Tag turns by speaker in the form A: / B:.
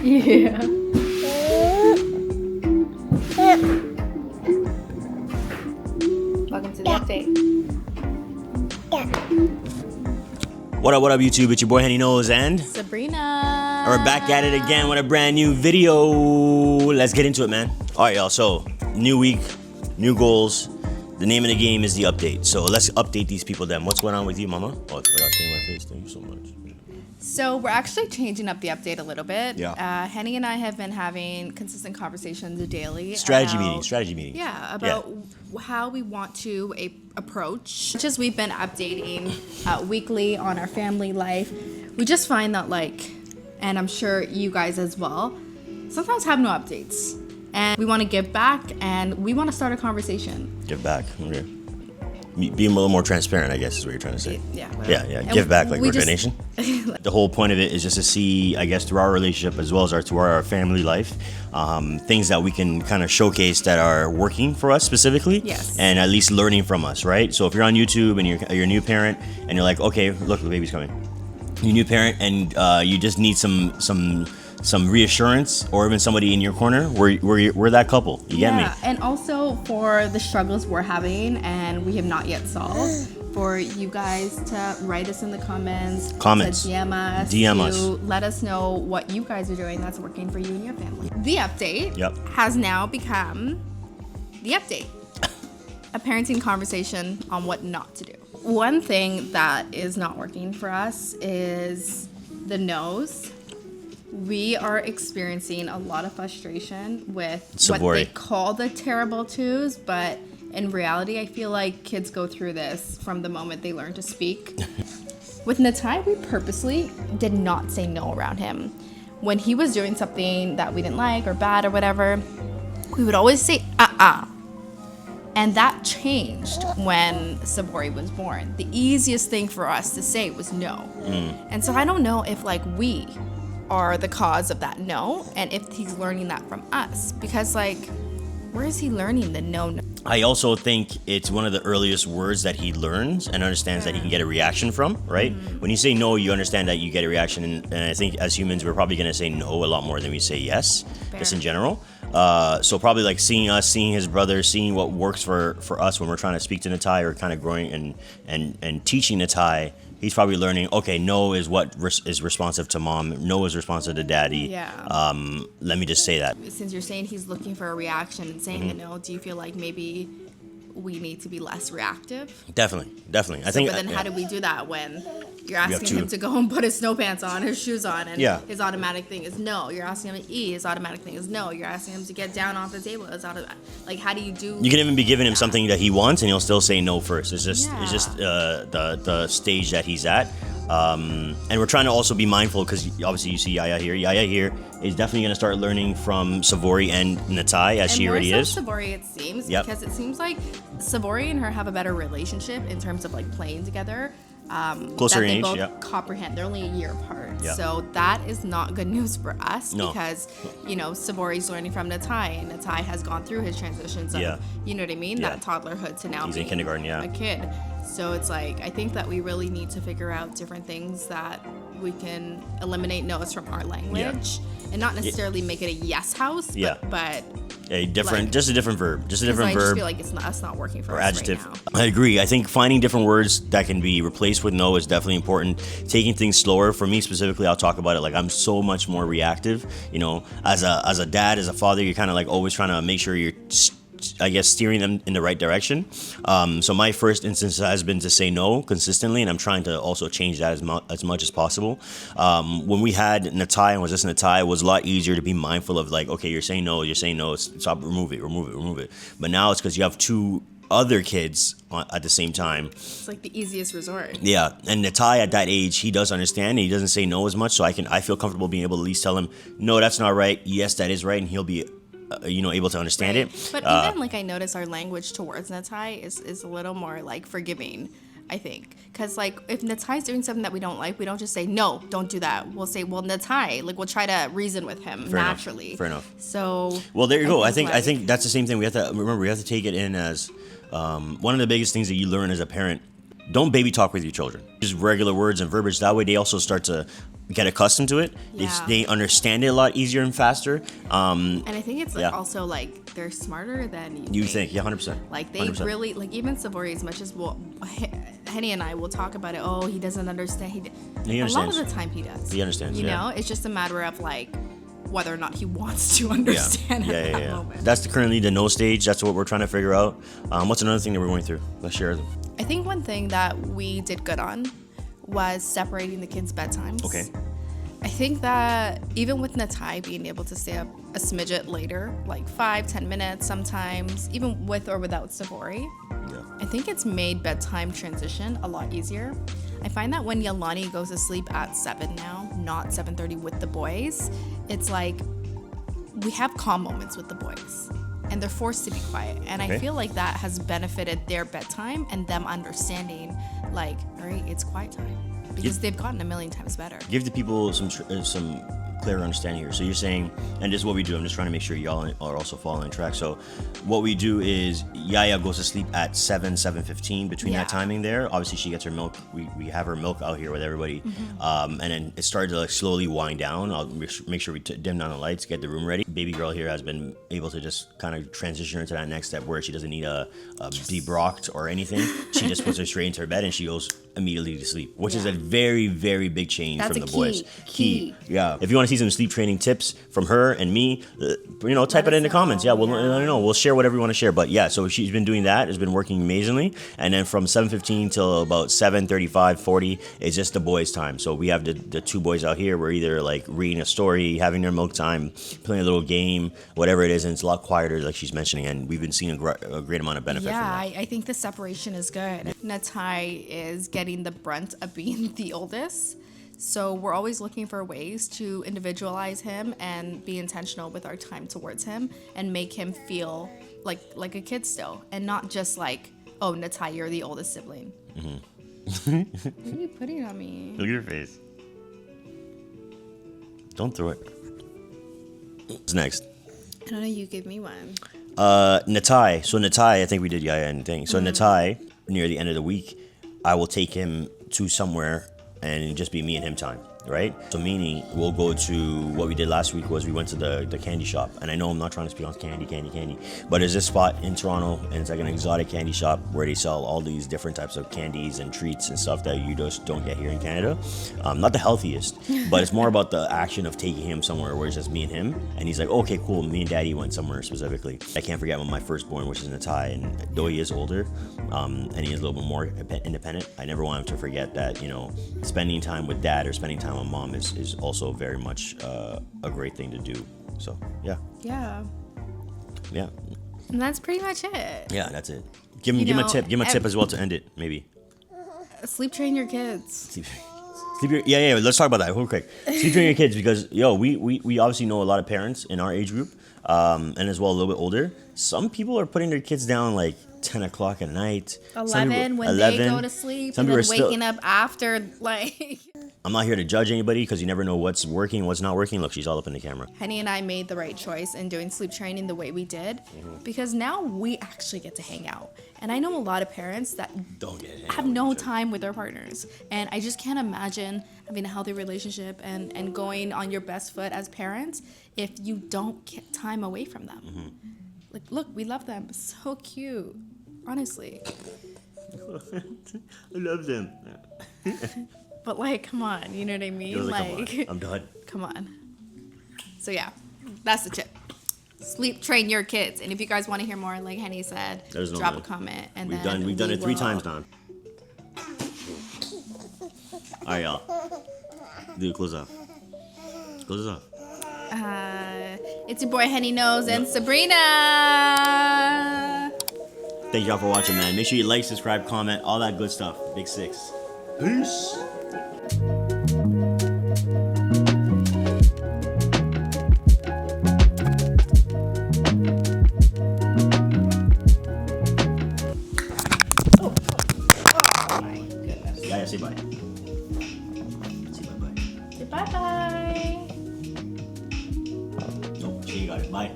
A: Yeah. Welcome to the update.
B: What up, YouTube? It's your boy Henny and
A: Sabrina.
B: And we're back at it again with a brand new video. Let's get into it, man. All right, y'all. So, new week, new goals. The name of the game is the update. So, let's update these people then. What's going on with you, mama? Oh, I forgot to say my face. Thank you so much.
A: So we're actually changing up the update a little bit.
B: Yeah.
A: Henny and I have been having consistent conversations daily.
B: Strategy meeting.
A: Yeah, about how we want to approach. Just we've been updating weekly on our family life. We just find that and I'm sure you guys as well, sometimes have no updates. And we want to give back and we want to start a conversation.
B: Give back. Okay. Being a little more transparent, I guess, is what you're trying to say.
A: Yeah.
B: Give back, like we're a nation. The whole point of it is just to see, I guess, through our relationship as well as through our family life, things that we can kind of showcase that are working for us specifically.
A: Yes.
B: And at least learning from us, right? So if you're on YouTube and you're a new parent and you're like, okay, look, the baby's coming. You're a new parent and you just need some reassurance, or even somebody in your corner, we're that couple. You get me?
A: And also for the struggles we're having and we have not yet solved, for you guys to write us in the comments, to DM us, let us know what you guys are doing that's working for you and your family. The update has now become the update. A parenting conversation on what not to do. One thing that is not working for us is the no's. We are experiencing a lot of frustration with what they call the terrible twos, but in reality, I feel like kids go through this from the moment they learn to speak. With Natai, we purposely did not say no around him. When he was doing something that we didn't like or bad or whatever, we would always say, And that changed when Sabori was born. The easiest thing for us to say was no. And so I don't know if we are the cause of that no, and if he's learning that from us, because where is he learning the no?
B: I also think it's one of the earliest words that he learns and understands that he can get a reaction from, right? When you say no, you understand that you get a reaction, and I think as humans we're probably going to say no a lot more than we say yes. Just in general. So probably seeing us, seeing his brother, seeing what works for us when we're trying to speak to Natai or kind of growing and teaching Natai. He's probably learning, okay, no is what is responsive to mom. No is responsive to daddy.
A: Yeah.
B: Let me just say that.
A: Since you're saying he's looking for a reaction and saying the no, do you feel like maybe we need to be less reactive?
B: Definitely. I
A: think. But then how do we do that when you're asking him to go and put his snow pants on, his shoes on, and his automatic thing is no? You're asking him to eat, his automatic thing is no. You're asking him to get down off the table, his automatic. How do you do?
B: You can even be giving him something that he wants, and he'll still say no first. It's just the stage that he's at. And we're trying to also be mindful because obviously you see Yaya here. Yaya here is definitely going to start learning from Savori and Natai as she already is.
A: Savori, it seems, because it seems like Savori and her have a better relationship in terms of playing together.
B: Closer in age,
A: both comprehend. They're only a year apart, so that is not good news for us because Savori's learning from Natai, and Natai has gone through his transitions of you know what I mean, that toddlerhood to now
B: he's
A: being
B: in kindergarten,
A: a kid. So it's I think that we really need to figure out different things that we can eliminate no's from our language and not necessarily make it a yes house, but
B: a different, just a different verb, just a different verb. I
A: just feel like it's not working for us
B: adjective.
A: Right now. I
B: agree. I think finding different words that can be replaced with no is definitely important. Taking things slower. For me specifically, I'll talk about it. I'm so much more reactive. As a dad, as a father, you're kind of always trying to make sure you're, I guess, steering them in the right direction. So my first instance has been to say no consistently, and I'm trying to also change that as much as possible. When we had Natai and was just Natai, it was a lot easier to be mindful of okay, you're saying no, stop, remove it. But now it's because you have two other kids at the same time.
A: It's the easiest resort.
B: Yeah, and Natai at that age, he does understand, and he doesn't say no as much, so I feel comfortable being able to at least tell him, no, that's not right, yes, that is right, and he'll be able to understand it.
A: But even I notice our language towards Natai is a little more forgiving, I think. Because if Natai's doing something that we don't like, we don't just say, no, don't do that. We'll say, well, Natai, we'll try to reason with him naturally.
B: Fair enough.
A: So.
B: Well, there you go. I think that's the same thing. We have to take it in as one of the biggest things that you learn as a parent. Don't baby talk with your children. Just regular words and verbiage. That way they also start to get accustomed to it.
A: Yeah.
B: They understand it a lot easier and faster.
A: And I think it's like also like they're smarter than you think.
B: Yeah, 100%.
A: Like they
B: 100%.
A: really like even Savory, as much as Henny and I will talk about it. Oh, he doesn't understand.
B: He understands.
A: A lot of the time he does.
B: He understands.
A: You know, it's just a matter of like whether or not he wants to understand at that moment.
B: That's currently the no stage. That's what we're trying to figure out. What's another thing that we're going through? Let's share them.
A: I think one thing that we did good on was separating the kids' bedtimes.
B: Okay.
A: I think that even with Natai being able to stay up a smidget later, like 5-10 minutes sometimes, even with or without Savory, I think it's made bedtime transition a lot easier. I find that when Yalani goes to sleep at 7 now, not 7:30 with the boys, it's like we have calm moments with the boys and they're forced to be quiet. And I feel like that has benefited their bedtime and them understanding like, all right, it's quiet time. Because they've gotten a million times better.
B: Give the people some clear understanding here. So you're saying, and this is what we do. I'm just trying to make sure y'all are also following track. So what we do is Yaya goes to sleep at 7:15 between that timing there. Obviously she gets her milk. We have her milk out here with everybody. And then it started to like slowly wind down. I'll make sure we dim down the lights, get the room ready. Baby girl here has been able to just kind of transition her to that next step where she doesn't need a debrocked or anything. She just puts her straight into her bed and she goes immediately to sleep, which is a very, very big change from the boys. Key. Yeah. If you want to see some sleep training tips from her and me, type it in the comments. Yeah, we'll let her know. We'll share whatever you want to share. But yeah, so she's been doing that. It's been working amazingly. And then from 7:15 till about 7:35, 40 is just the boys' time. So we have the two boys out here. We're either like reading a story, having their milk time, playing a little game, whatever it is. And it's a lot quieter, like she's mentioning. And we've been seeing a great amount of benefit from that.
A: Yeah, I think the separation is good. Natai is getting the brunt of being the oldest. So we're always looking for ways to individualize him and be intentional with our time towards him and make him feel like a kid still and not just like, oh, Natai, you're the oldest sibling. What are you putting on me?
B: Look at your face. Don't throw it. What's next?
A: I don't know, you give me one.
B: Natai. So Natai, I think we did Yaya and thing. So Natai, near the end of the week, I will take him to somewhere and it'll just be me and him time, right? So meaning we'll go to what we did last week was we went to the candy shop. And I know I'm not trying to speak on candy, but there's this spot in Toronto and it's like an exotic candy shop where they sell all these different types of candies and treats and stuff that you just don't get here in Canada. Not the healthiest, but it's more about the action of taking him somewhere where it's just me and him. And he's like, okay, cool. Me and Daddy went somewhere specifically. I can't forget my firstborn, which is Natai. And though he is older, and he is a little bit more independent, I never want him to forget that, spending time with Dad or spending time with Mom is also very much a great thing to do. So yeah.
A: And that's pretty much it.
B: Yeah, that's it. Give him a tip. Give him a tip as well to end it, maybe.
A: Sleep train your kids.
B: Yeah. Let's talk about that real quick. Sleep train your kids because we obviously know a lot of parents in our age group, and as well a little bit older. Some people are putting their kids down like 10 o'clock at night.
A: 11 when they go to sleep, and then waking up after like.
B: I'm not here to judge anybody because you never know what's working, what's not working. Look, she's all up in the camera.
A: Henny and I made the right choice in doing sleep training the way we did because now we actually get to hang out. And I know a lot of parents that have no time with their partners. And I just can't imagine having a healthy relationship and going on your best foot as parents if you don't get time away from them. Like, look, we love them. So cute. Honestly.
B: I love them.
A: But like, come on, you know what I mean?
B: Like, I'm done.
A: Come on. So yeah, that's the tip. Sleep train your kids. And if you guys want to hear more, like Henny said, drop a comment. And
B: we've done it 3 times now. All right, y'all. Dude, close off. Close off.
A: It's your boy Henny Knows and Sabrinah.
B: Thank y'all for watching, man. Make sure you like, subscribe, comment, all that good stuff. Big 6. Peace. Yeah, say bye. Say bye-bye.
A: Say bye-bye.
B: No, she got it. Bye.